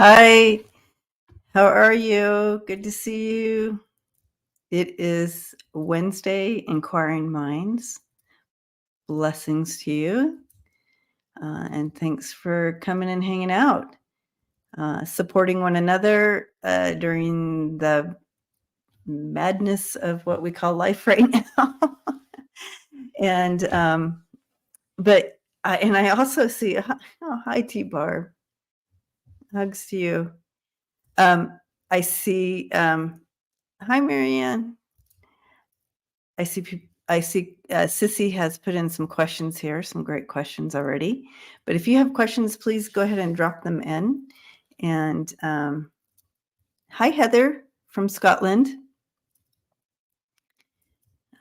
Hi, how are you? Good to see you. It is Wednesday, Inquiring Minds. Blessings to you. And thanks for coming and hanging out, supporting one another during the madness of what we call life right now. and, I also see, hi, T-Bar. Hugs to you. I see, hi, Marianne. I see Sissy has put in some questions here, some great questions already. But if you have questions, please go ahead and drop them in. And hi, Heather from Scotland.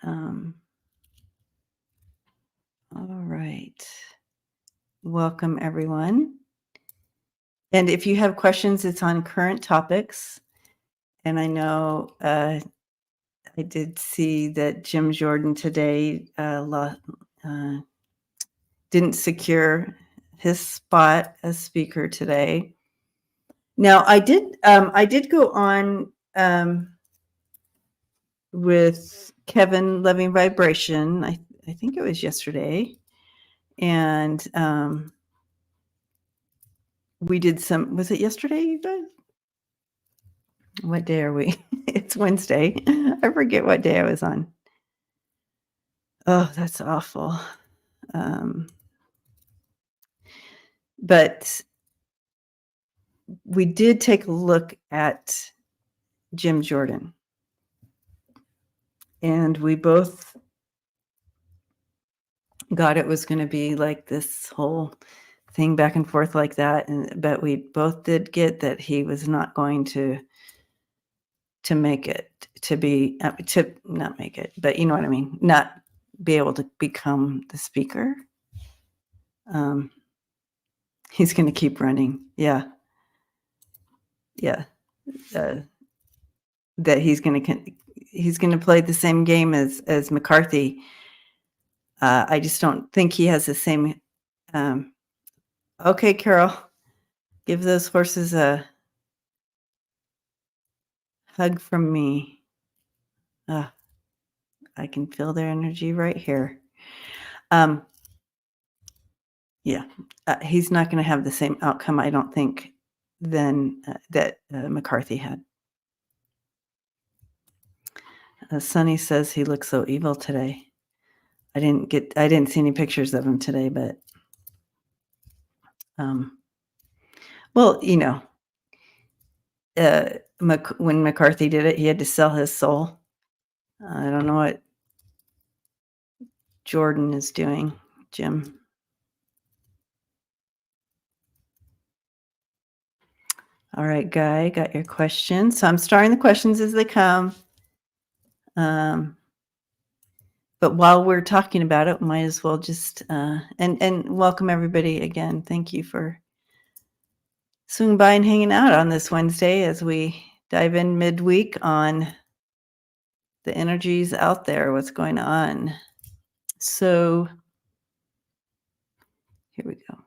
All right. Welcome, everyone. And if you have questions, it's on current topics. And I know I did see that Jim Jordan today didn't secure his spot as speaker today. Now, I did go on with Kevin Loving Vibration. I think it was yesterday, and we did some. Was it yesterday, you guys? What day are we? It's Wednesday. I forget what day I was on. Oh, that's awful. But we did take a look at Jim Jordan, and we both got it was going to be like this whole thing back and forth like that, but we both did get that he was not going to make it, to not make it, but you know what I mean, not be able to become the speaker. He's going to keep running. Yeah. That he's going to play the same game as McCarthy. I just don't think he has the same. Okay, Carol, give those horses a hug from me. I can feel their energy right here. Yeah, he's not going to have the same outcome, I don't think, than that McCarthy had. Sonny says he looks so evil today. I didn't see any pictures of him today, but well, you know, when McCarthy did it, he had to sell his soul. I don't know what Jordan is doing, Jim. All right, Guy, got your questions. So I'm starting the questions as they come. But while we're talking about it, might as well just and welcome everybody again. Thank you for swinging by and hanging out on this Wednesday as we dive in midweek on the energies out there, what's going on. So here we go.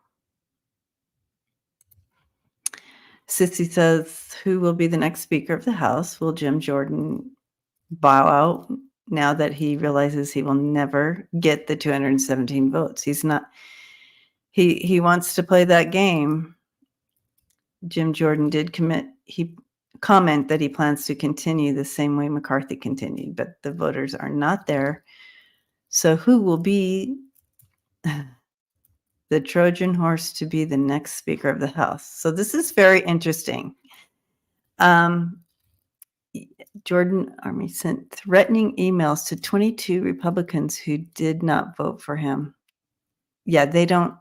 Sissy says, who will be the next Speaker of the House? Will Jim Jordan bow out now that he realizes he will never get the 217 votes? He's not. He wants to play that game. Jim Jordan did comment that he plans to continue the same way McCarthy continued, but the voters are not there. So who will be the Trojan horse to be the next Speaker of the House? So this is very interesting. Jordan Army sent threatening emails to 22 Republicans who did not vote for him. Yeah, they don't.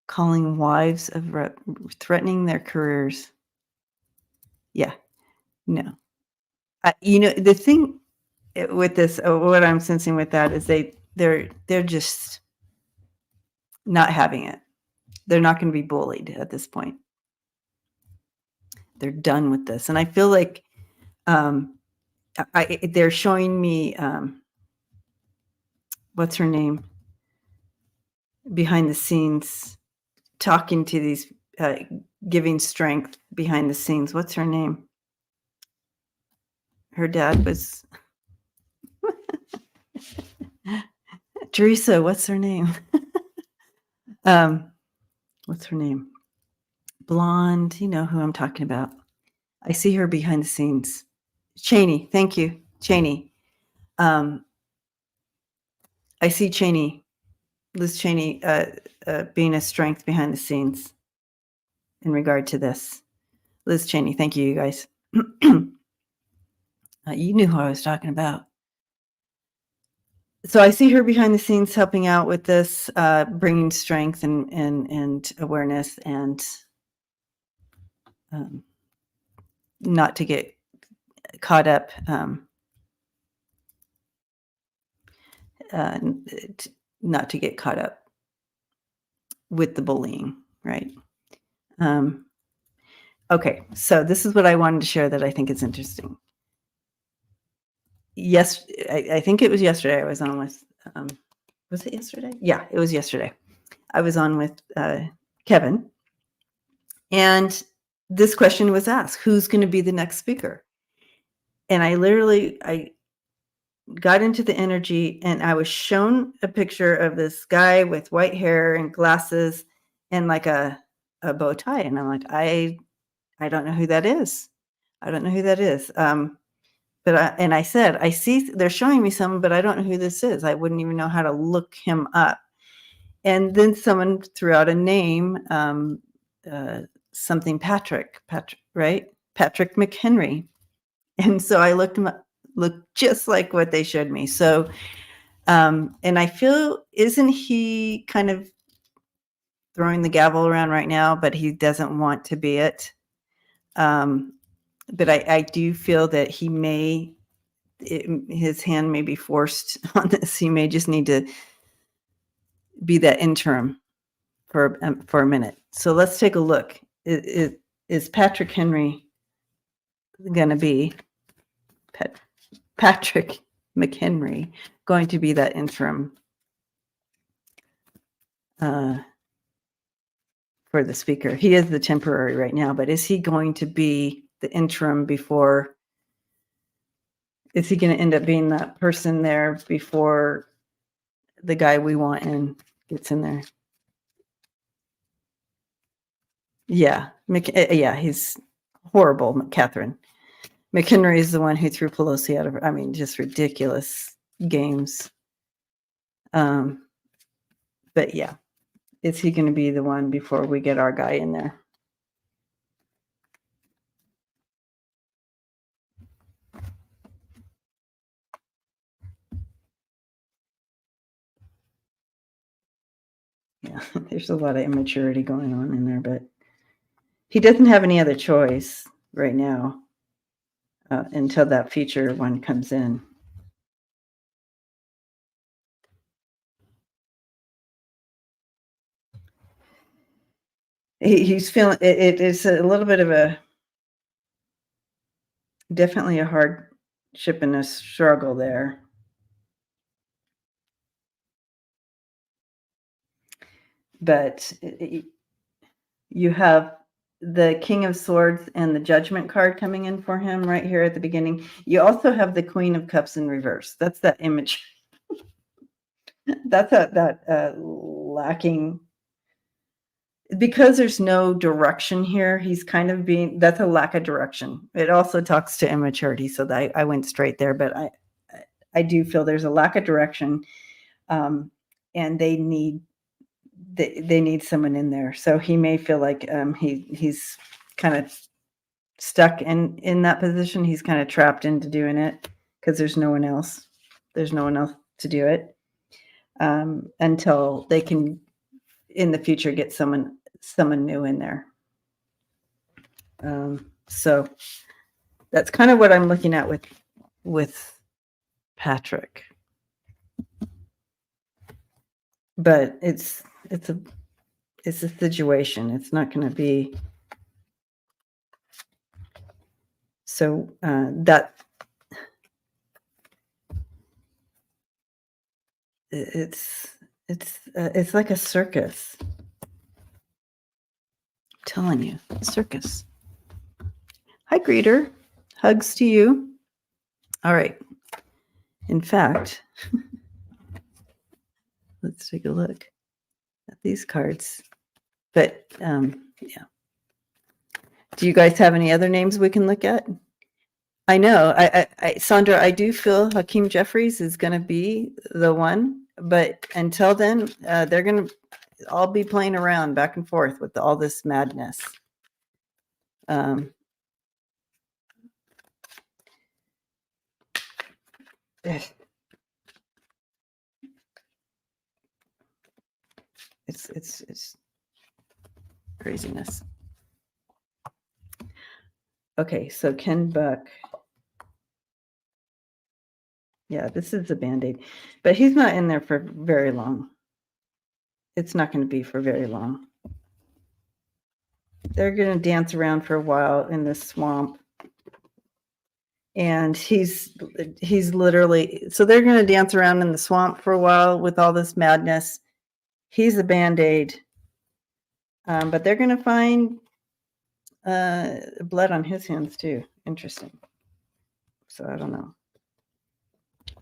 Calling wives of threatening their careers. Yeah, no. The thing with this, what I'm sensing with that is they're just not having it. They're not going to be bullied at this point. They're done with this, and I feel like they're showing me what's her name behind the scenes. talking to these, giving strength behind the scenes. What's her name? Her dad was Teresa. What's her name? What's her name? Blonde. You know who I'm talking about. I see her behind the scenes. Cheney. Thank you, Cheney. I see Cheney, Liz Cheney, being a strength behind the scenes in regard to this. Liz Cheney, thank you, you guys. You knew who I was talking about. So I see her behind the scenes helping out with this, bringing strength and awareness, and not to get caught up, not to get caught up with the bullying, right? Okay, so this is what I wanted to share that I think is interesting. Yes, I think it was yesterday I was on with, was it yesterday? Yeah, it was yesterday. I was on with Kevin, and this question was asked, who's going to be the next speaker? And I got into the energy, and I was shown a picture of this guy with white hair and glasses and like a bow tie. And I'm like, I don't know who that is. I don't know who that is. But I said, I see they're showing me someone, but I don't know who this is. I wouldn't even know how to look him up. And then someone threw out a name, something Patrick, right? Patrick McHenry. And so I looked him up, looked just like what they showed me. So, and I feel, isn't he kind of throwing the gavel around right now, but he doesn't want to be it. But I do feel that he may, his hand may be forced on this. He may just need to be that interim for a minute. So let's take a look. Is Patrick Henry going to be Patrick McHenry going to be that interim for the speaker? He is the temporary right now, but is he going to be the interim before? Is he going to end up being that person there before the guy we want in gets in there? Yeah, yeah, he's horrible, Catherine. McHenry is the one who threw Pelosi out of, I mean, just ridiculous games. But yeah, is he going to be the one before we get our guy in there? Yeah, there's a lot of immaturity going on in there, but he doesn't have any other choice right now until that future one comes in. He's feeling it is a little bit of a, definitely a hardship and a struggle there. But you have the King of Swords and the Judgment card coming in for him right here at the beginning. You also have the Queen of Cups in reverse. That's that image. That's that lacking, because there's no direction here. He's kind of being, that's a lack of direction. It also talks to immaturity, so that I went straight there. But I do feel there's a lack of direction, and they need someone in there. So he may feel like he's kind of stuck in that position. He's kind of trapped into doing it because there's no one else. There's no one else to do it until they can, in the future, get someone new in there. So that's kind of what I'm looking at with Patrick. But it's a situation. It's not going to be. So that it's like a circus. telling you, circus. Hi, greeter. Hugs to you. All right. In fact, let's take a look at these cards. But yeah. Do you guys have any other names we can look at? I know, Sandra, I do feel Hakeem Jeffries is going to be the one, but until then, they're going to all be playing around back and forth with all this madness. It's craziness. Okay, so Ken Buck. Yeah, this is a Band-Aid, but he's not in there for very long. It's not going to be for very long. They're going to dance around for a while in this swamp. And he's literally, so they're going to dance around in the swamp for a while with all this madness. He's a Band-Aid. But they're going to find blood on his hands too. Interesting. So I don't know.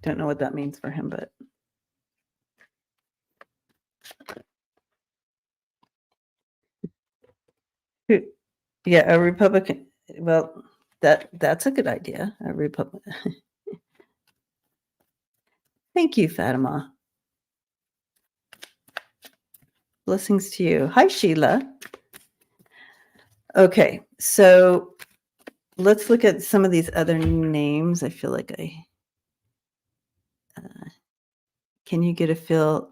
Don't know what that means for him, but. Yeah, a Republican. Well, that's a good idea. A Republican. Thank you, Fatima. Blessings to you. Hi, Sheila. Okay, so let's look at some of these other names. I feel like can you get a feel?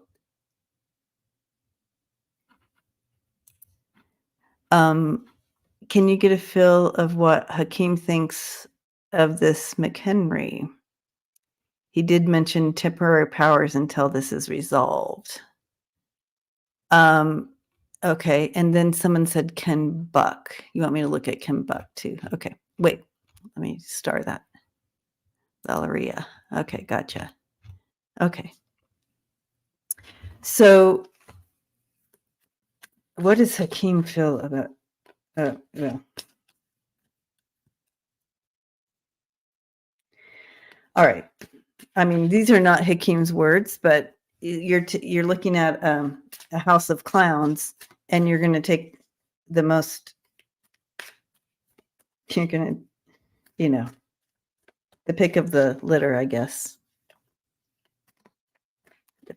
Can you get a feel of what Hakeem thinks of this McHenry? He did mention temporary powers until this is resolved. Okay, and then someone said Ken Buck. You want me to look at Ken Buck too? Okay, wait, let me star that. Valeria. Okay, gotcha. Okay. So what does Hakeem feel about, well, all right. I mean, these are not Hakeem's words, but you're looking at a house of clowns, and you're going to take the most. You're going to, the pick of the litter, I guess,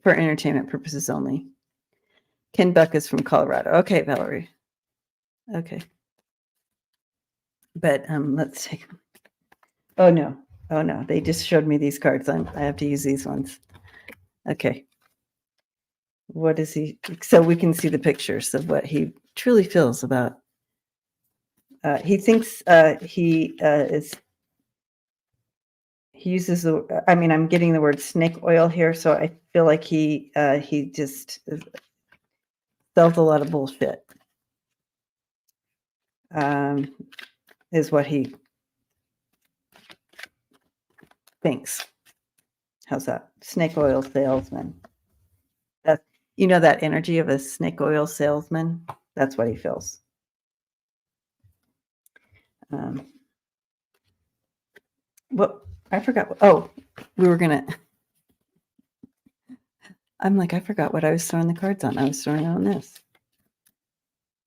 for entertainment purposes only. Ken Buck is from Colorado. Okay, Valerie. Okay. But let's take. Oh no! They just showed me these cards. I have to use these ones. Okay. What is he? So we can see the pictures of what he truly feels about. He thinks he uses the. I mean, I'm getting the word snake oil here, so I feel like he just sells a lot of bullshit. Is what he thinks. How's that? Snake oil salesman. That that energy of a snake oil salesman. That's what he feels. Well, I forgot. Oh, we were gonna. I'm like, I forgot what I was throwing the cards on. I was throwing on this,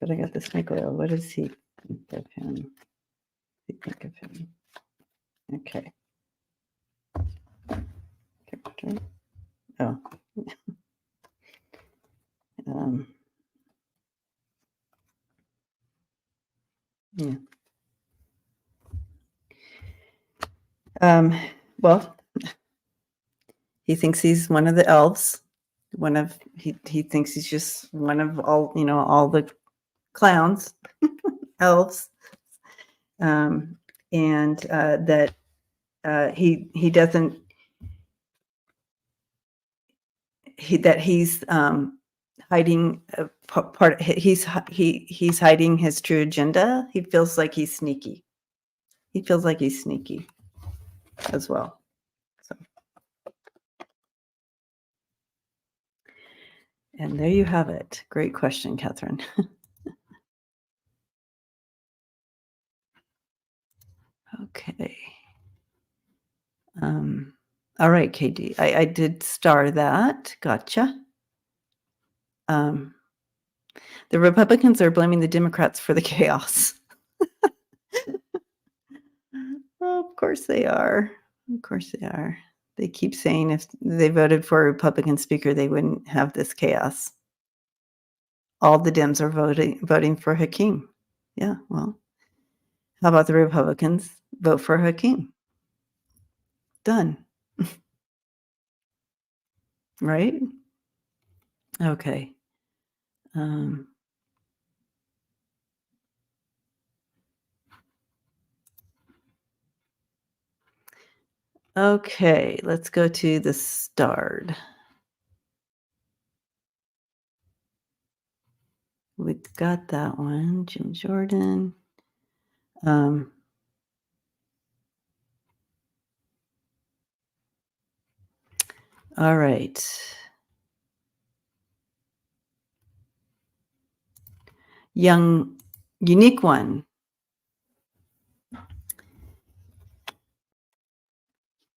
but I got the snake oil. What does he think of him? Think of him. Okay. Oh. Yeah. Well, he thinks he's one of the elves. He thinks he's just one of all the clowns, elves, and that he doesn't he's hiding part. He's hiding his true agenda. He feels like he's sneaky. He feels like he's sneaky as well. So. And there you have it. Great question, Catherine. Okay. All right, KD. I did star that. Gotcha. The Republicans are blaming the Democrats for the chaos. Oh, of course they are. Of course they are. They keep saying if they voted for a Republican speaker, they wouldn't have this chaos. All the Dems are voting for Hakeem. Yeah, well, how about the Republicans? Vote for Hakeem. Done. Right? Okay. Um, okay, let's go to the starred. We got that one, Jim Jordan. Um, all right. Young, unique one.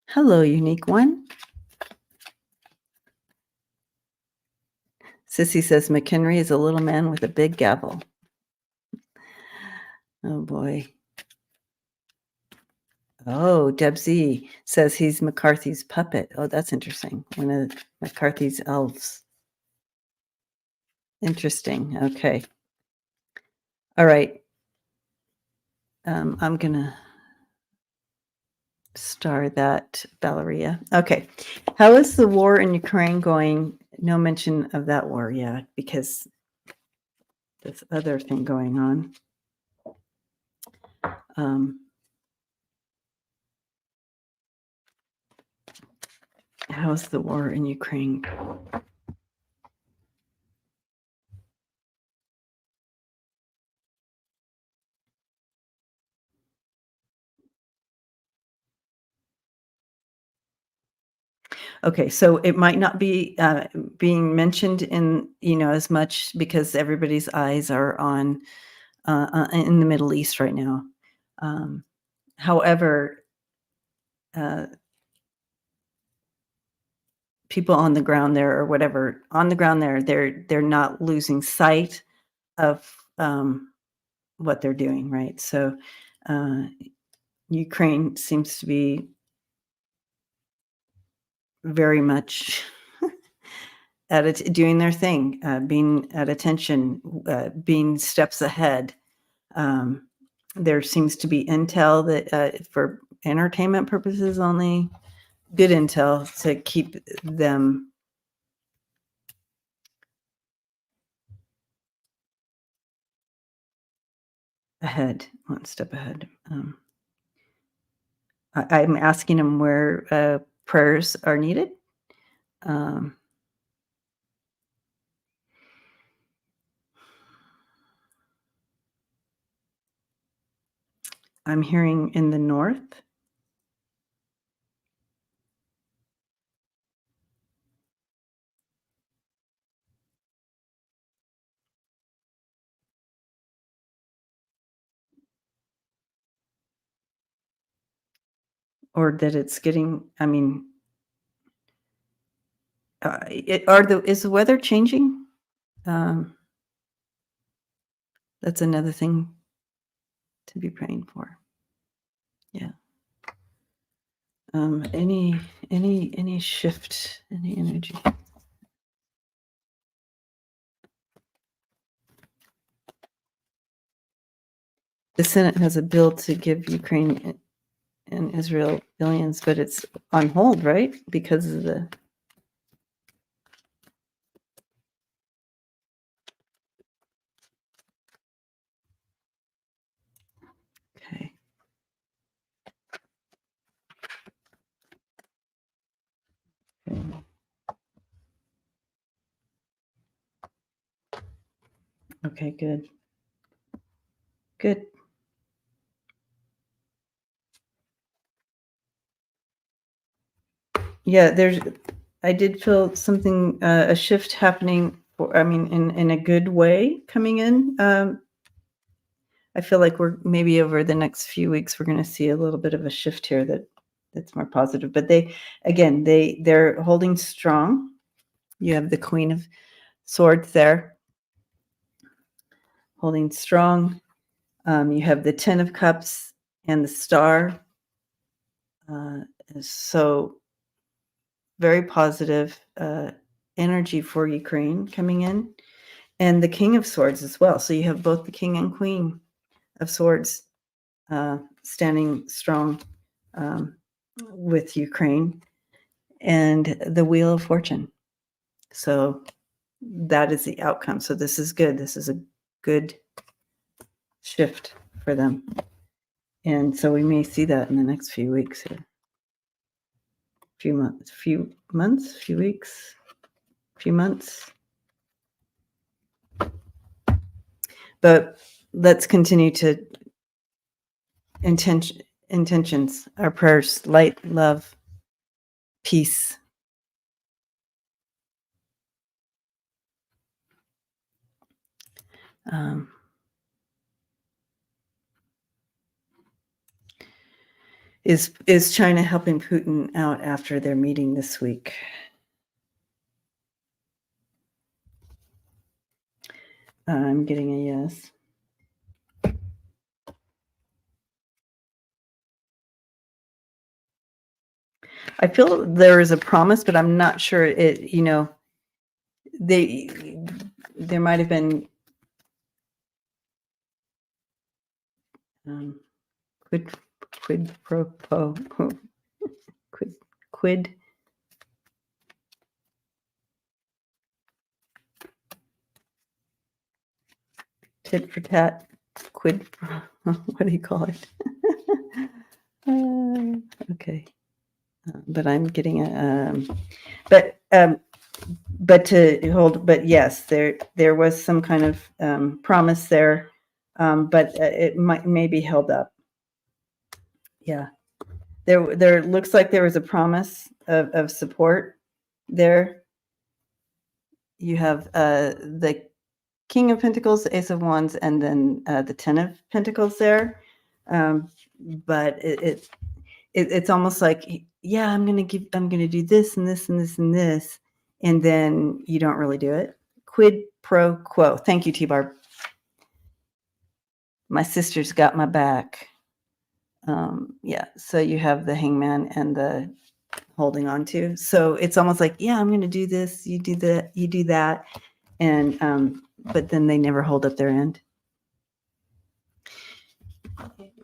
Hello, unique one. Sissy says McHenry is a little man with a big gavel. Oh boy. Oh, Deb Z says he's McCarthy's puppet. Oh, that's interesting. One of McCarthy's elves. Interesting. Okay. All right. I'm gonna star that Valeria. Okay. How is the war in Ukraine going? No mention of that war yet because this other thing going on. How's the war in Ukraine? Okay, so it might not be being mentioned in as much because everybody's eyes are on in the Middle East right now. However, people on the ground there or whatever on the ground there, they're not losing sight of what they're doing, right? So Ukraine seems to be very much at it, doing their thing, being at attention, being steps ahead. There seems to be intel that for entertainment purposes only, good intel to keep them ahead, one step ahead. I'm asking them where prayers are needed. I'm hearing in the north. Or that it's getting, I mean, is the weather changing? That's another thing to be praying for. Yeah. Any shift, any energy. The Senate has a bill to give Ukraine and Israel billions, but it's on hold, right? Because of the. Okay. Okay, good. Good. Yeah, I did feel something, a shift happening in a good way coming in. I feel like we're maybe over the next few weeks, we're going to see a little bit of a shift here that's more positive. But they're holding strong. You have the Queen of Swords there, holding strong. You have the Ten of Cups and the Star. So very positive energy for Ukraine coming in, and the King of Swords as well. So you have both the King and Queen of Swords standing strong with Ukraine, and the Wheel of Fortune. So that is the outcome. So this is good. This is a good shift for them. And so we may see that in the next few weeks here. Few months. But let's continue to intentions, our prayers, light, love, peace. Is China helping Putin out after their meeting this week? I'm getting a yes. I feel there is a promise, but I'm not sure it, there might have been quid pro quo, quid tit for tat, quid, what do you call it? Okay. But I'm getting but yes, there was some kind of promise there, but it may be held up. Yeah, there looks like there was a promise of support there. You have the King of Pentacles, the Ace of Wands, and then the Ten of Pentacles there, but it's almost like, yeah, I'm gonna do this and this and this and this, and then you don't really do it. Quid pro quo. Thank you, T-Barb. My sister's got my back. Yeah, so you have the Hangman and the holding on to. So it's almost like, yeah, I'm gonna do this, you do that, you do that, and but then they never hold up their end.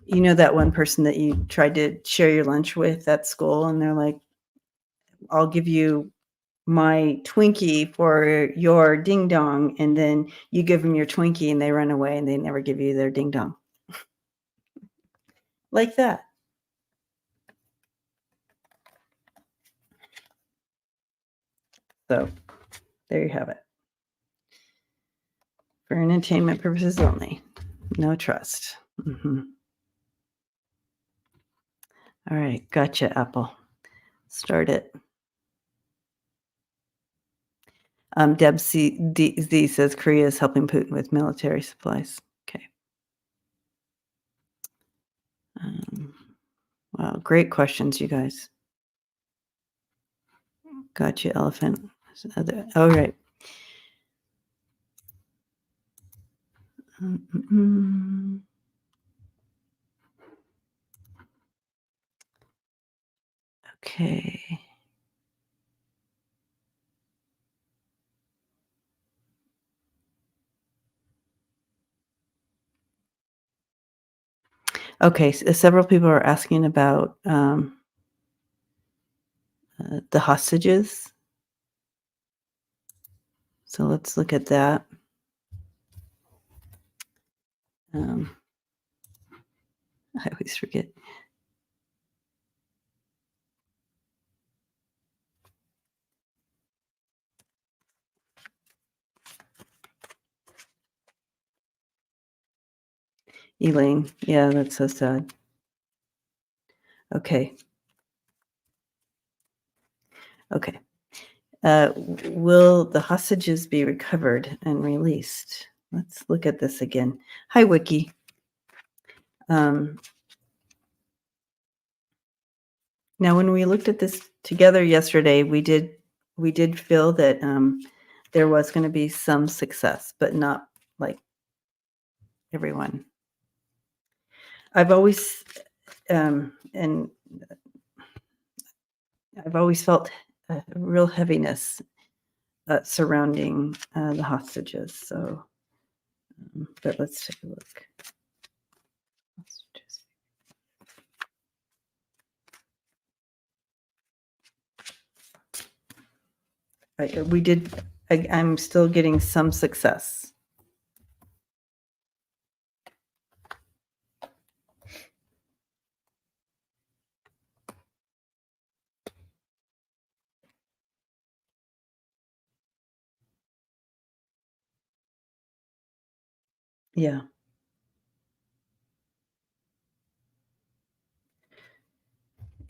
You know that one person that you tried to share your lunch with at school, and they're like, I'll give you my Twinkie for your ding dong, and then you give them your Twinkie and they run away and they never give you their ding dong. Like that. So there you have it. For entertainment purposes only. No trust. Mm-hmm. All right. Gotcha, Apple. Start it. Deb Z says Korea is helping Putin with military supplies. Okay. Wow, great questions, you guys. Gotcha, elephant. All right. Okay. Okay, so several people are asking about the hostages. So let's look at that. I always forget. Elaine, yeah, that's so sad. Okay. Okay. Will the hostages be recovered and released? Let's look at this again. Hi, Wiki. Now, when we looked at this together yesterday, we did feel that there was going to be some success, but not like everyone. I've always and I've always felt a real heaviness surrounding the hostages. So, but let's take a look. I'm still getting some success. Yeah.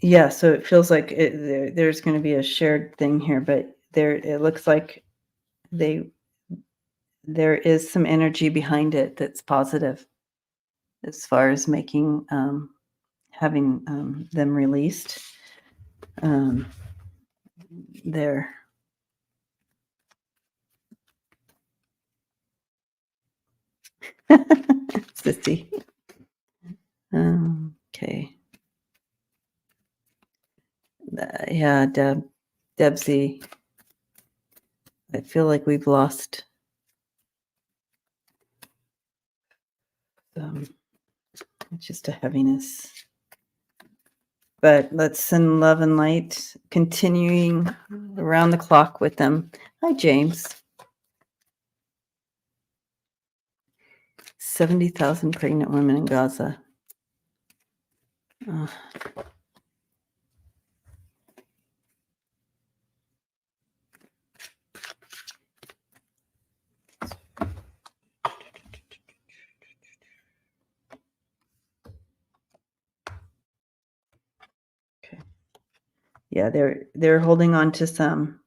Yeah, so it feels like there's going to be a shared thing here, but it looks like there is some energy behind it that's positive as far as making having them released. There. Sissy. Okay. Yeah, Debsy. I feel like we've lost it's just a heaviness. But let's send love and light, continuing around the clock with them. Hi, James. 70,000 pregnant women in Gaza. Okay. Yeah, they're holding on to some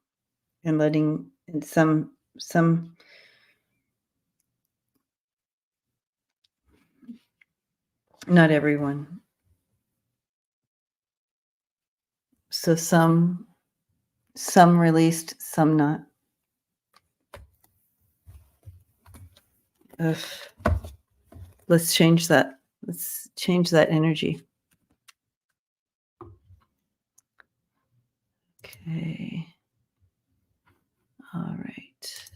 and letting some not everyone. So some released, some not. Ugh. Let's change that. Let's change that energy. Okay. All right.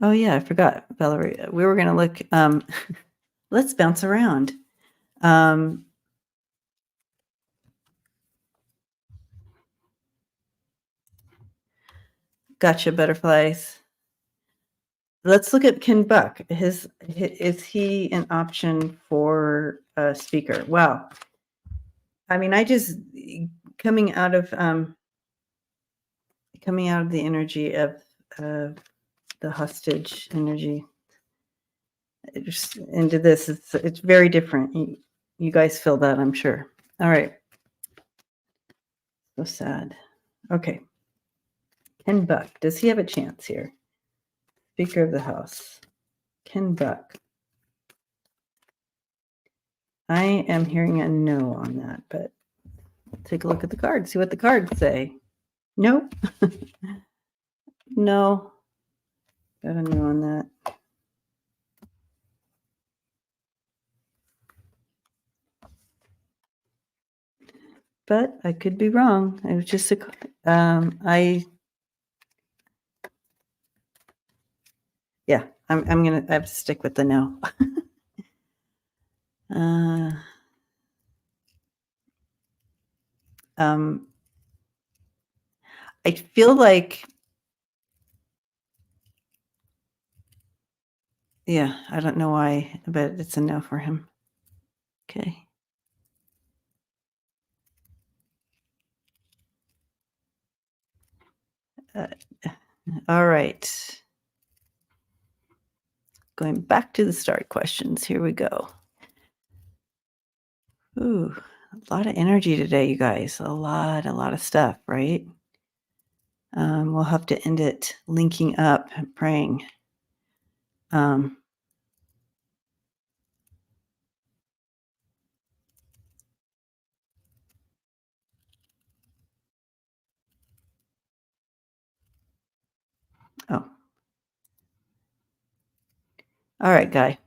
Oh yeah, I forgot, Valerie. We were going to look. Let's bounce around. Gotcha, butterflies. Let's look at Ken Buck. Is he an option for a speaker? Wow. I mean, coming out of the energy of the hostage energy just into this. It's very different. You guys feel that, I'm sure. All right. So sad. Okay. Ken Buck. Does he have a chance here? Speaker of the House. Ken Buck. I am hearing a no on that, but take a look at the cards. See what the cards say. Nope. No. Got a no on that. But I could be wrong. It was just I'm gonna have to stick with the no. I feel like, yeah, I don't know why, but it's a no for him. Okay. All right. Going back to the start questions. Here we go. Ooh, A lot of energy today, you guys. A lot of stuff, right? We'll have to end it linking up and praying. Um, oh, all right, Guy.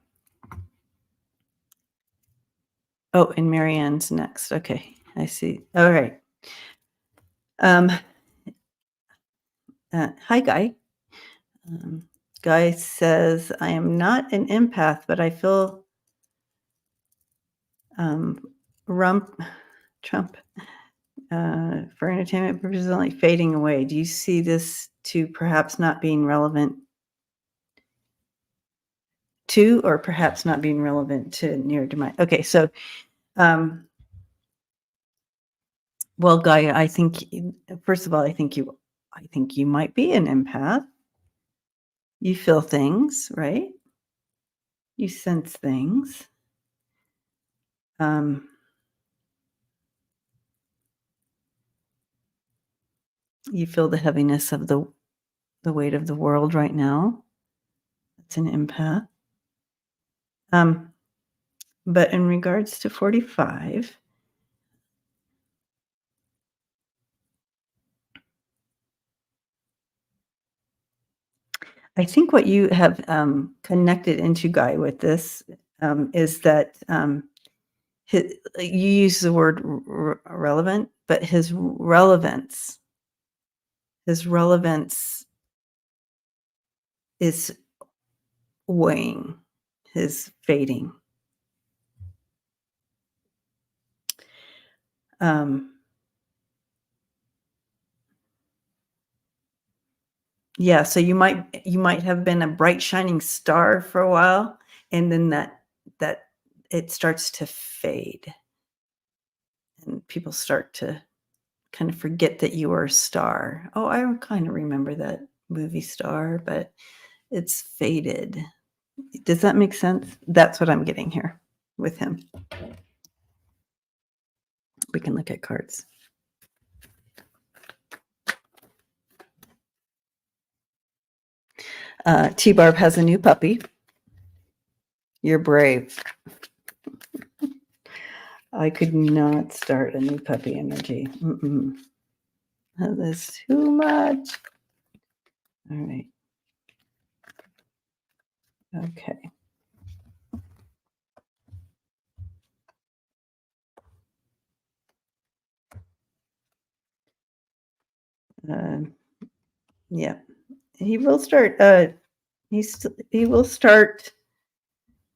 Oh, and Marianne's next. Okay, I see. All right. Um, hi, Guy. Guy says, I am not an empath, but I feel Trump for entertainment purposes only fading away. Do you see this to perhaps not being relevant to, or perhaps not being relevant to near demise? Okay, so, well, Guy, I think, first of all, I think you might be an empath. You feel things, right? You sense things. You feel the heaviness of the weight of the world right now. It's an empath. But in regards to 45, I think what you have connected into Guy with this is that you use the word relevant, but his relevance is weighing, his fading. Yeah, so you might have been a bright shining star for a while, and then that it starts to fade, and people start to kind of forget that you were a star. Oh, I kind of remember that movie Star, but it's faded. Does that make sense? That's what I'm getting here with him. We can look at cards. T-Barb has a new puppy. You're brave. I could not start a new puppy energy. That is too much. All right. Okay. Yeah, he will start. He will start.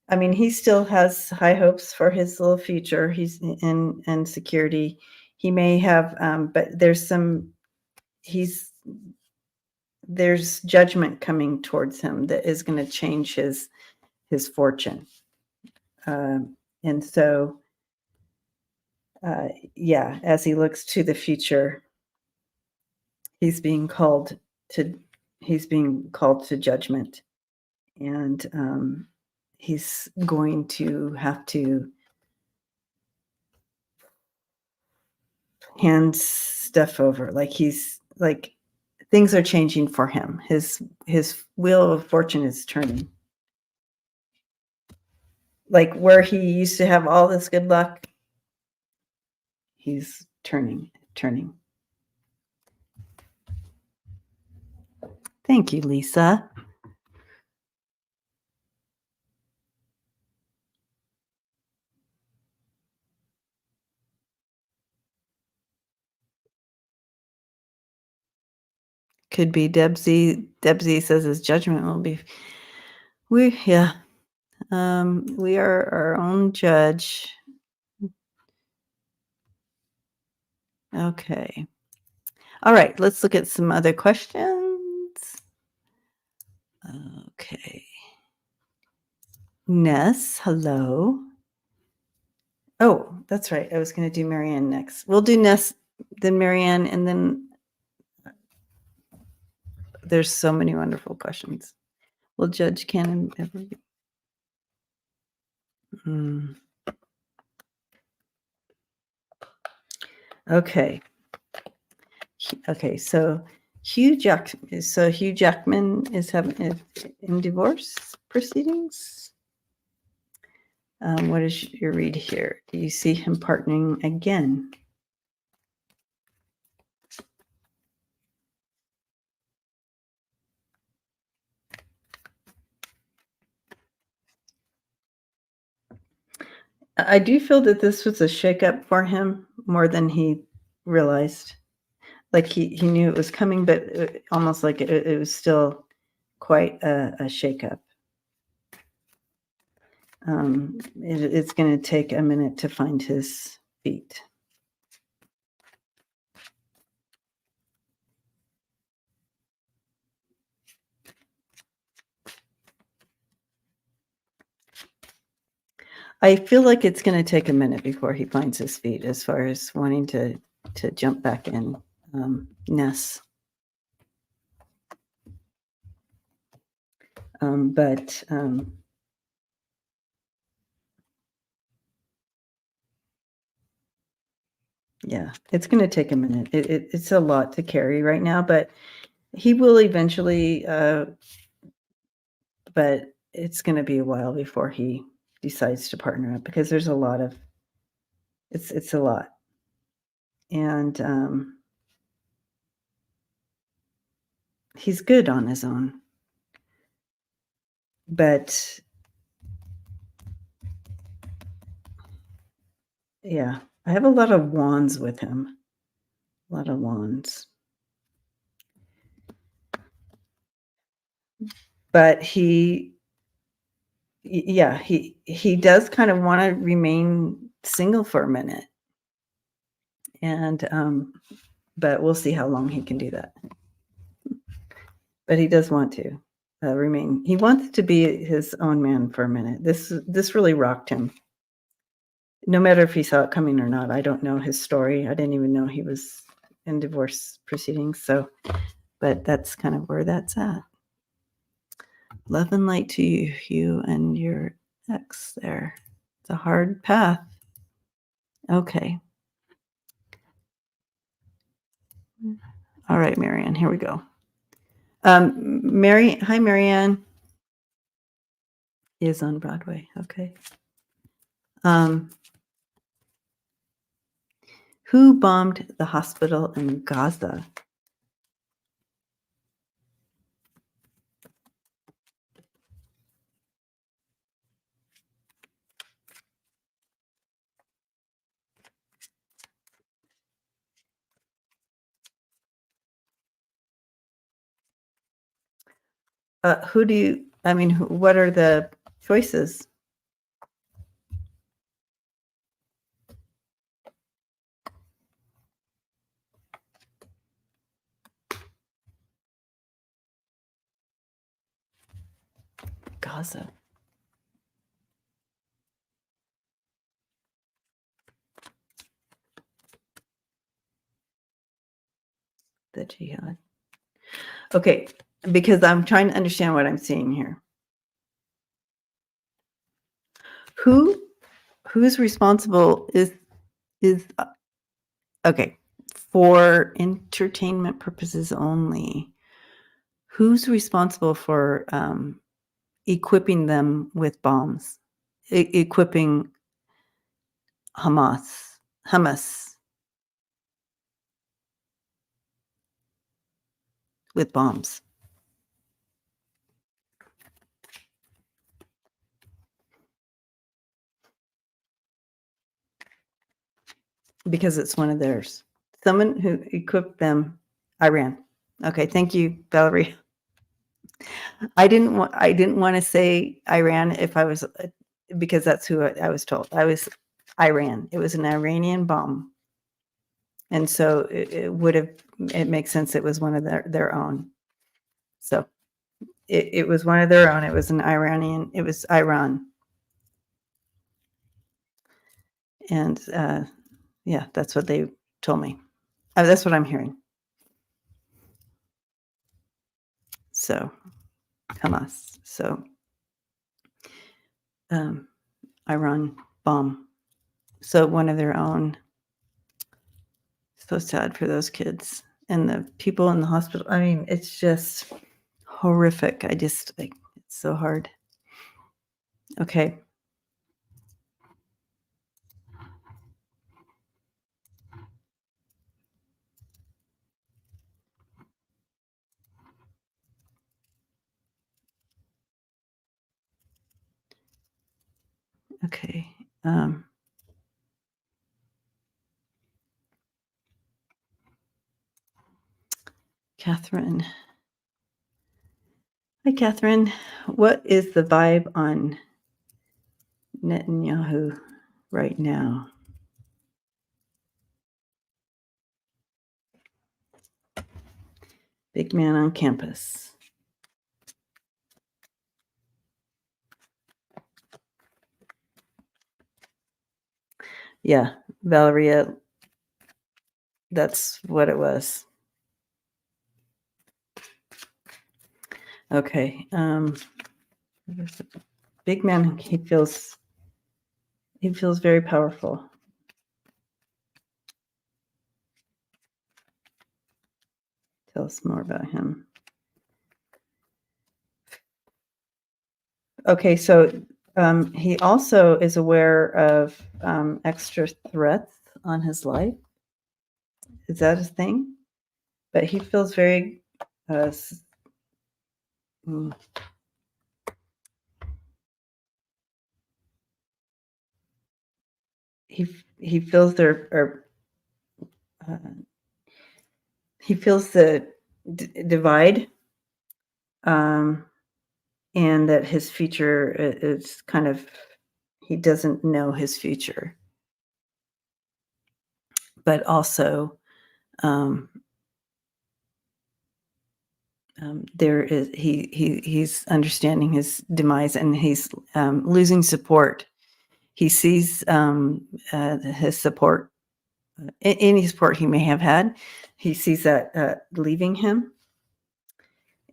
I mean, he still has high hopes for his little future. He's in security. He may have, but there's judgment coming towards him that is going to change his fortune. And so, yeah, as he looks to the future, he's being called to judgment, and he's going to have to hand stuff over. Like things are changing for him. His wheel of fortune is turning. Like where he used to have all this good luck, he's turning. Thank you, Lisa. Could be Debsy. Debsy says his judgment will be. We are our own judge. Okay. All right, let's look at some other questions. Okay. Ness, hello. Oh, that's right. I was going to do Marianne next. We'll do Ness, then Marianne, and then there's so many wonderful questions. Will Judge Cannon ever be? Okay. Okay, so Hugh Jackman is in divorce proceedings. What does your read here? Do you see him partnering again? I do feel that this was a shakeup for him more than he realized. Like he knew it was coming, but almost like it was still quite a shakeup. It's going to take a minute to find his feet. I feel like it's going to take a minute before he finds his feet as far as wanting to jump back in. Ness. But yeah, it's going to take a minute. It's a lot to carry right now, but he will eventually, but it's going to be a while before he decides to partner up because there's a lot of, it's a lot. And he's good on his own. But yeah, I have a lot of wands with him. A lot of wands. But he does kind of want to remain single for a minute. And but we'll see how long he can do that. But he does want to remain. He wants to be his own man for a minute. This really rocked him. No matter if he saw it coming or not. I don't know his story. I didn't even know he was in divorce proceedings. So, but that's kind of where that's at. Love and light to you and your ex there. It's a hard path. Okay. All right, Marianne, here we go. Hi, Marianne. Is on Broadway. Okay. Who bombed the hospital in Gaza? What are the choices? Gaza. The jihad. Okay, because I'm trying to understand what I'm seeing here. Who's responsible is okay, for entertainment purposes only. Who's responsible for equipping them with bombs? Equipping Hamas with bombs. Because it's one of theirs. Someone who equipped them, Iran. Okay, thank you, Valerie. I didn't want to say Iran if I was because that's who I was told. I was Iran. It was an Iranian bomb, and so it makes sense. It was one of their own. So it was one of their own. It was an Iranian. It was Iran, and yeah, that's what they told me. That's what I'm hearing. So Hamas. So Iran bomb. So one of their own. So sad for those kids and the people in the hospital. I mean, it's just horrific. It's so hard. Okay. Okay. Catherine. Hi, Catherine. What is the vibe on Netanyahu right now? Big man on campus. Yeah, Valeria, that's what it was. Okay. Big man, he feels very powerful. Tell us more about him. Okay, so he also is aware of extra threats on his life. Is that his thing? But he feels very he feels he feels the divide, and that his future is kind of, he doesn't know his future, but also there is he's understanding his demise, and he's losing support. He sees his support, any support he may have had, he sees that leaving him,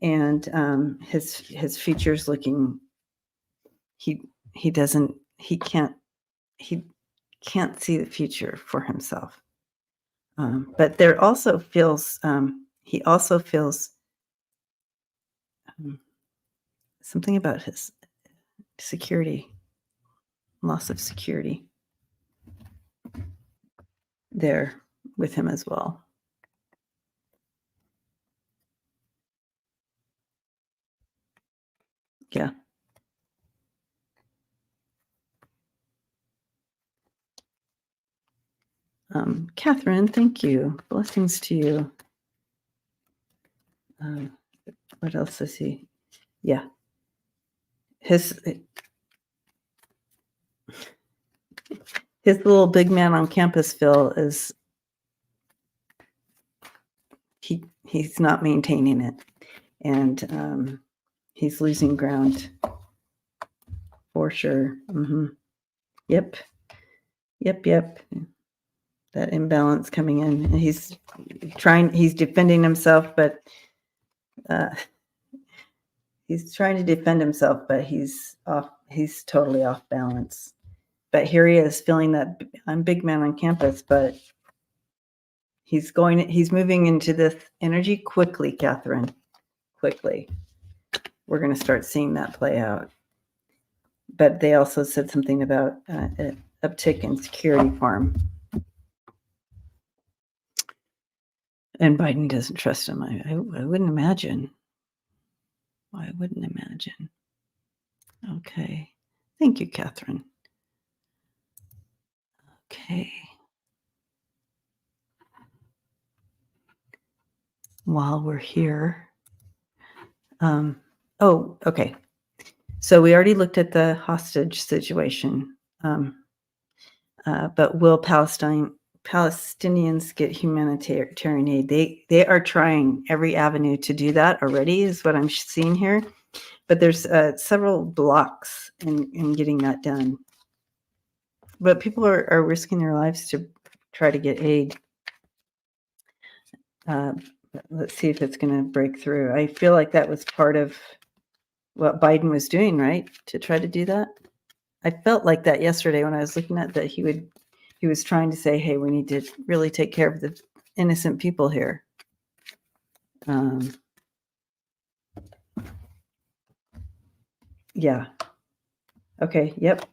and his future's looking. He can't see the future for himself. But there also feels he also feels something about his security, loss of security there with him as well. Yeah. Catherine, thank you. Blessings to you. What else is he? Yeah. His little big man on campus, Phil, is he's not maintaining it, and he's losing ground for sure. Yep. That imbalance coming in, and he's defending himself, but he's trying to defend himself, but he's totally off balance. But here he is feeling that I'm big man on campus, but he's moving into this energy quickly, Catherine. Quickly. We're going to start seeing that play out. But they also said something about an uptick in security for him. And Biden doesn't trust him. I wouldn't imagine. I wouldn't imagine. Okay. Thank you, Catherine. Okay. While we're here. Okay. So we already looked at the hostage situation. But will Palestinians get humanitarian aid? They are trying every avenue to do that already, is what I'm seeing here. But there's several blocks in getting that done. But people are risking their lives to try to get aid. Let's see if it's going to break through. I feel like that was part of what Biden was doing, right? To try to do that. I felt like that yesterday when I was looking at that he was trying to say, hey, we need to really take care of the innocent people here. Yeah. Okay. Yep.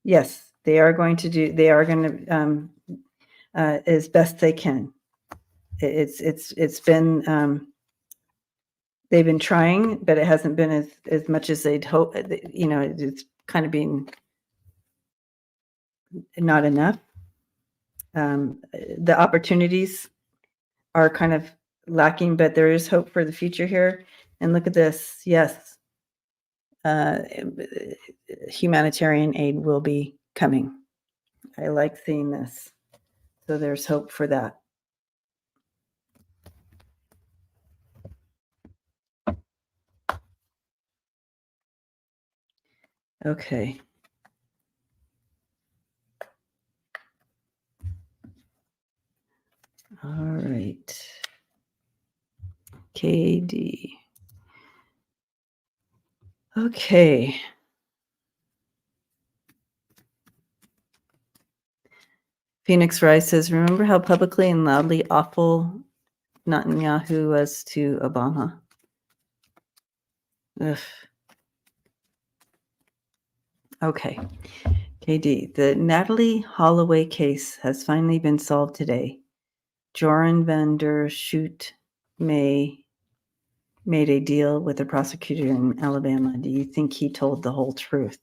Yes, they are going to as best they can. It's been they've been trying, but it hasn't been as much as they'd hope. It's kind of been not enough. The opportunities are kind of lacking, but there is hope for the future here. And look at this. Yes, humanitarian aid will be coming. I like seeing this. So there's hope for that. Okay. All right. KD. Okay. Phoenix Rise says, remember how publicly and loudly awful Netanyahu was to Obama? Ugh. Okay. KD. The Natalee Holloway case has finally been solved today. Joran van der Schoot made a deal with the prosecutor in Alabama. Do you think he told the whole truth?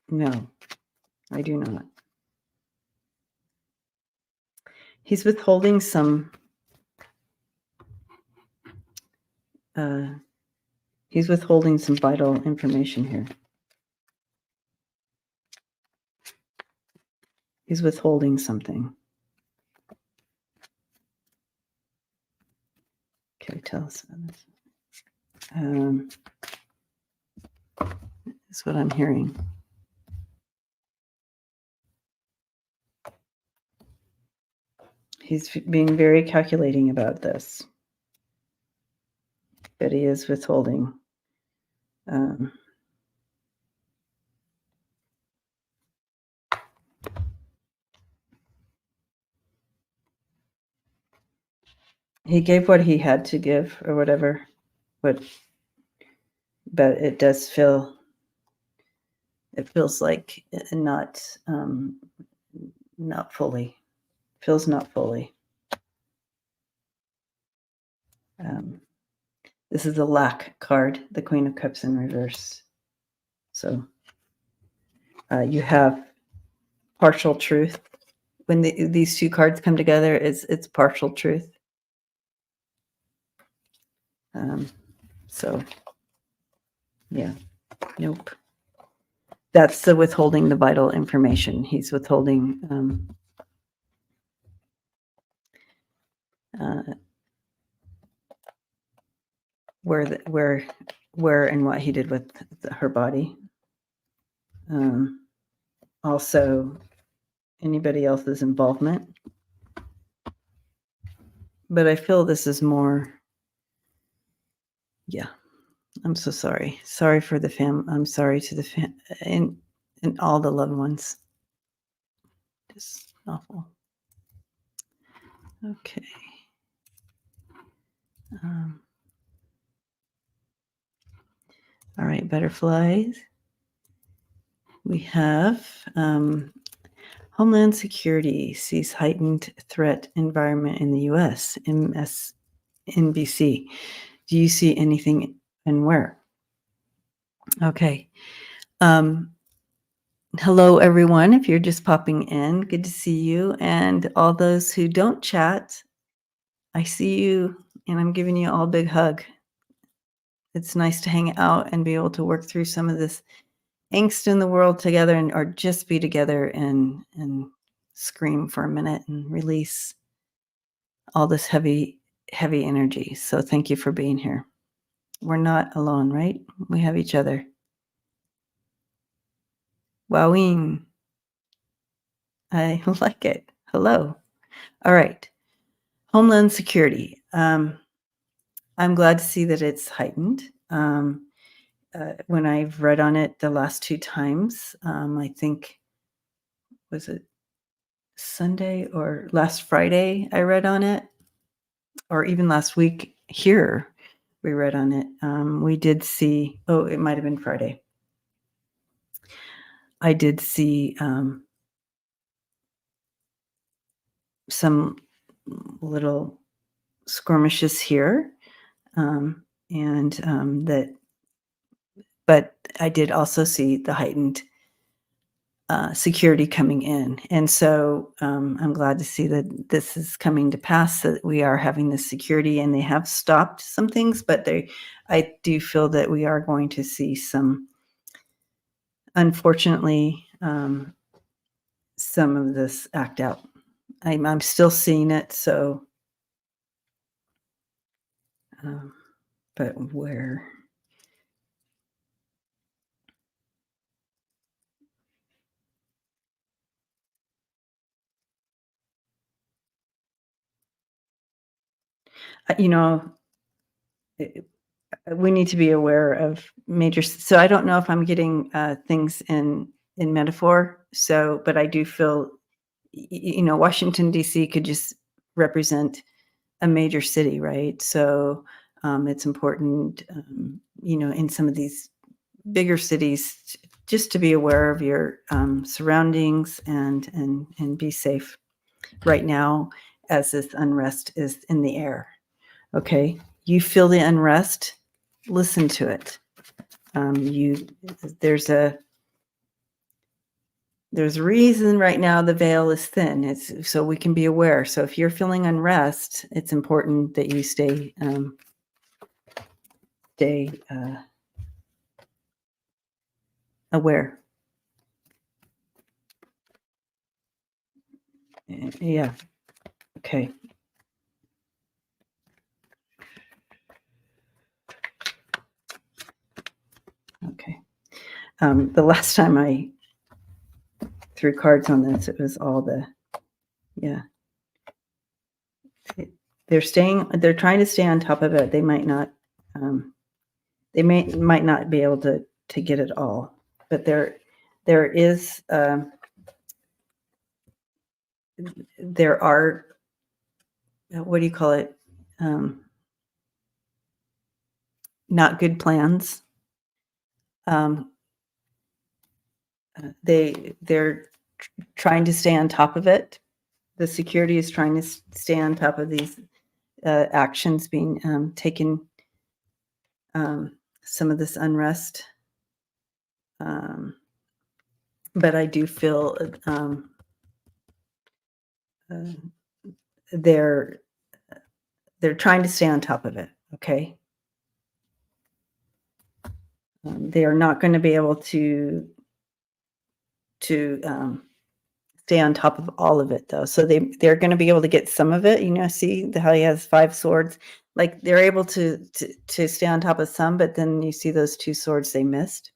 No, I do not. He's withholding some vital information here. He's withholding something. Okay, tell us about this. That's what I'm hearing. He's being very calculating about this, but he is withholding. He gave what he had to give, or whatever. But it does feel. It feels like not fully. Feels not fully. This is the lack card, the Queen of Cups in reverse. So you have partial truth. When these two cards come together, it's partial truth. So, yeah, nope. That's the withholding the vital information. He's withholding where and what he did with her body. Also, anybody else's involvement. But I feel this is more. Yeah, I'm so sorry. Sorry for the I'm sorry to the and all the loved ones. Just awful. Okay. All right, butterflies. We have Homeland Security sees heightened threat environment in the U.S. MSNBC. Do you see anything and where? Okay. Hello, everyone. If you're just popping in, good to see you. And all those who don't chat, I see you, and I'm giving you all a big hug. It's nice to hang out and be able to work through some of this angst in the world together, or just be together and scream for a minute and release all this heavy energy. So thank you for being here. We're not alone, right? We have each other. Wowing. I like it. Hello. All right. Homeland Security. I'm glad to see that it's heightened. When I've read on it the last two times, I think was it Sunday or last Friday I read on it, or even last week here we read on it. We did see, it might have been Friday. I did see some little skirmishes here, but I did also see the heightened security coming in. And so I'm glad to see that this is coming to pass, that we are having this security, and they have stopped some things, but I do feel that we are going to see some, unfortunately, some of this act out. I'm still seeing it, so, but where? You know, we need to be aware of major. So I don't know if I'm getting things in metaphor. So, but I do feel, Washington D.C. could just represent a major city, right? So it's important, in some of these bigger cities, just to be aware of your surroundings and be safe right now, as this unrest is in the air. Okay, you feel the unrest, listen to it. There's a reason right now the veil is thin. It's so we can be aware. So if you're feeling unrest, it's important that you stay aware. Yeah. Okay. Okay. The last time I threw cards on this, it was all they're trying to stay on top of it. They might not, might not be able to get it all, but there is, there are, what do you call it? Not good plans. They're trying to stay on top of it. The security is trying to stay on top of these actions being taken, some of this unrest. But I do feel they're trying to stay on top of it. Okay. They are not going to be able to stay on top of all of it, though. So they're going to be able to get some of it. See how he has 5 swords. Like, they're able to stay on top of some, but then you see those 2 swords they missed.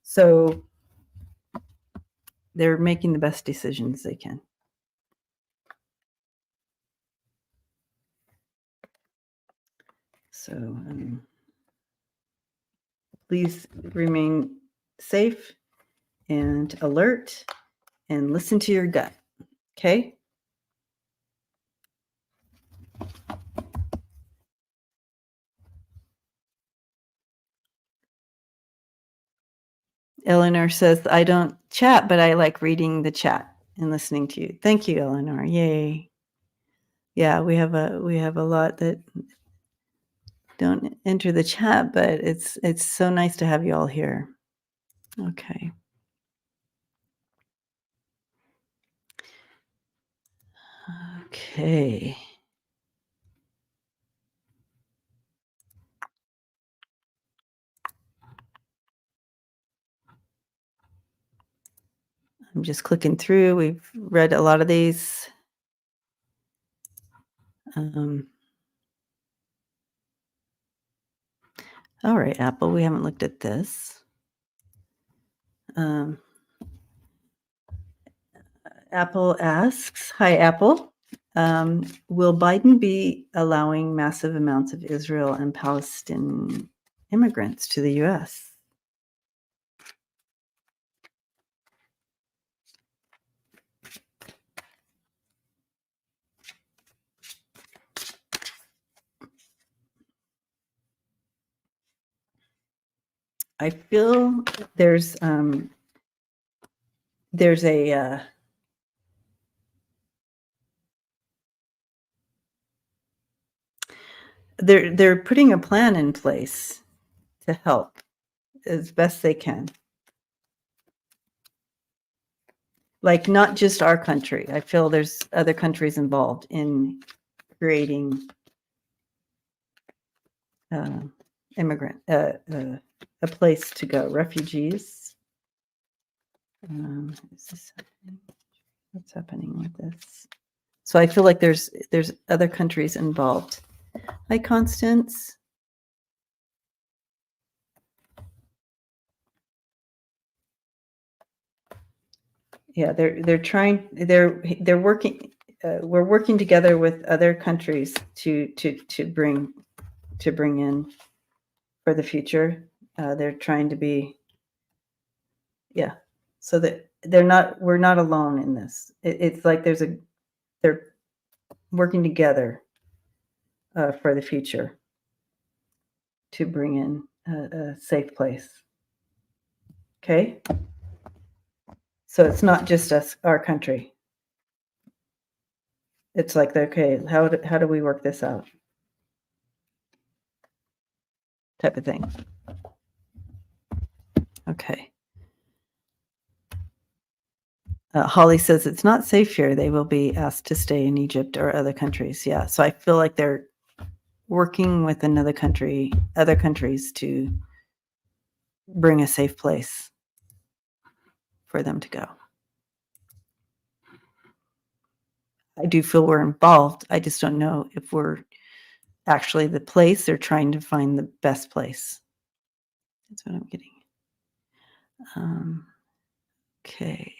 So they're making the best decisions they can. So please remain safe and alert and listen to your gut. Okay? Eleanor says, I don't chat, but I like reading the chat and listening to you. Thank you, Eleanor. Yay. Yeah, we have a lot that don't enter the chat, but it's so nice to have you all here. Okay. Okay. I'm just clicking through. We've read a lot of these. All right, Apple, we haven't looked at this. Apple asks, hi, Apple. Will Biden be allowing massive amounts of Israel and Palestinian immigrants to the U.S.? I feel there's a they're putting a plan in place to help as best they can. Like, not just our country. I feel there's other countries involved in creating immigrant a place to go. Refugees. Is this happening? What's happening with this? So I feel like there's other countries involved. Hi, Constance. Yeah, they're trying. They're working. We're working together with other countries to bring in for the future. They're trying to be, yeah, so that we're not alone in this. It's like they're working together for the future to bring in a safe place. Okay, so it's not just us, our country. It's like, okay, how do we work this out? Type of thing. Okay. Holly says it's not safe here. They will be asked to stay in Egypt or other countries. Yeah. So I feel like they're working with other countries to bring a safe place for them to go. I do feel we're involved. I just don't know if we're actually the place. They're trying to find the best place. That's what I'm getting. Okay.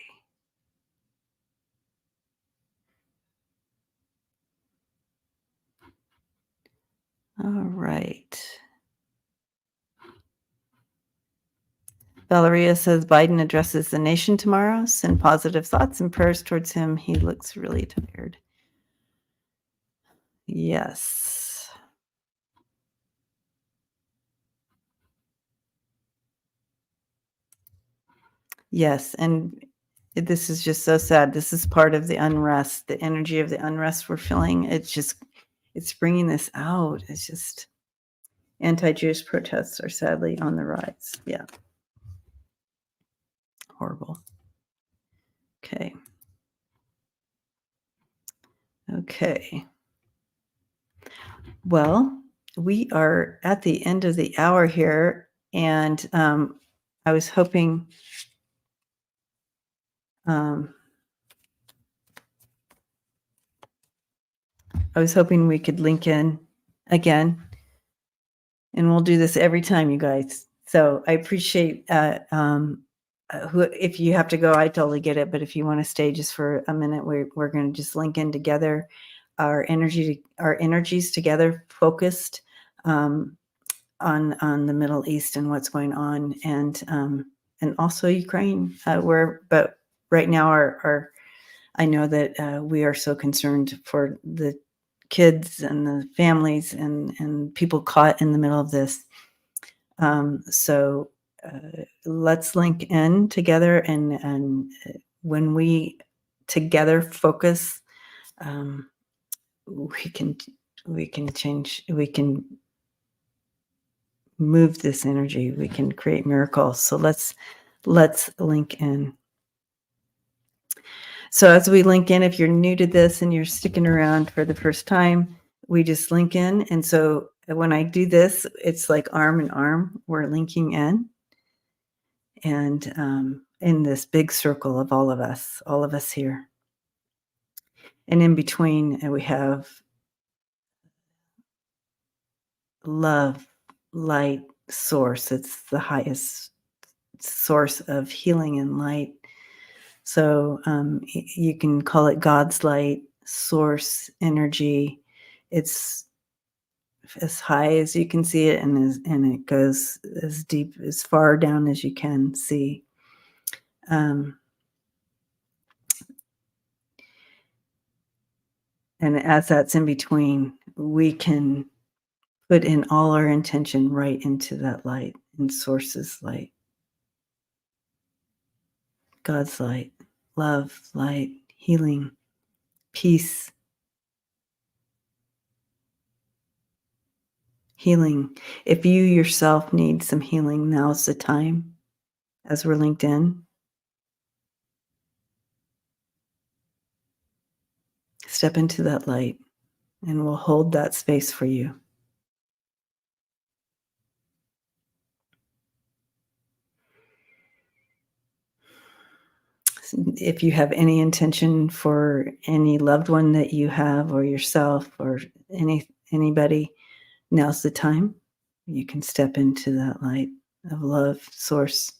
All right. Valeria says Biden addresses the nation tomorrow. Send positive thoughts and prayers towards him. He looks really tired. Yes. Yes, and this is just so sad. This is part of the unrest, the energy of the unrest we're feeling. It's bringing this out. It's just anti-Jewish protests are sadly on the rise. Yeah. Horrible. Okay. Okay. Well, we are at the end of the hour here, and I was hoping we could link in again, and we'll do this every time, you guys. So I appreciate if you have to go, I totally get it. But if you want to stay just for a minute, we're going to just link in together, our energies together, focused on the Middle East and what's going on, and also Ukraine. But right now, I know that we are so concerned for the kids and the families and people caught in the middle of this. So let's link in together, and when we together focus, we can change. We can move this energy. We can create miracles. So let's link in. So as we link in, if you're new to this and you're sticking around for the first time, we just link in. And so when I do this, it's like arm in arm, we're linking in. And in this big circle of all of us here. And in between, we have love, light, source. It's the highest source of healing and light. So you can call it God's light, source, energy. It's as high as you can see it, and it goes as deep, as far down as you can see. And as that's in between, we can put in all our intention right into that light, in Source's light, God's light, love, light, healing, peace, healing. If you yourself need some healing, now's the time, as we're linked in. Step into that light, and we'll hold that space for you. If you have any intention for any loved one that you have, or yourself, or anybody, now's the time. You can step into that light of love, source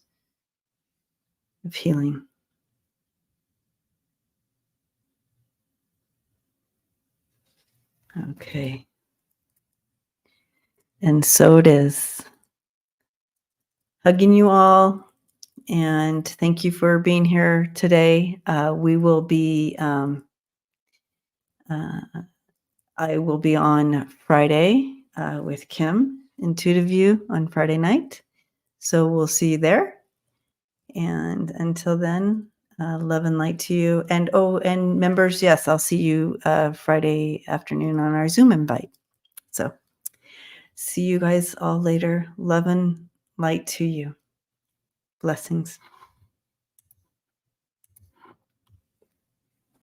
of healing. Okay. And so it is. Hugging you all, and thank you for being here today. We will be, I will be on Friday with Kim, Intuitive View, on Friday night. So we'll see you there. And until then, love and light to you. And and members, yes, I'll see you Friday afternoon on our Zoom invite. So see you guys all later. Love and light to you. Blessings.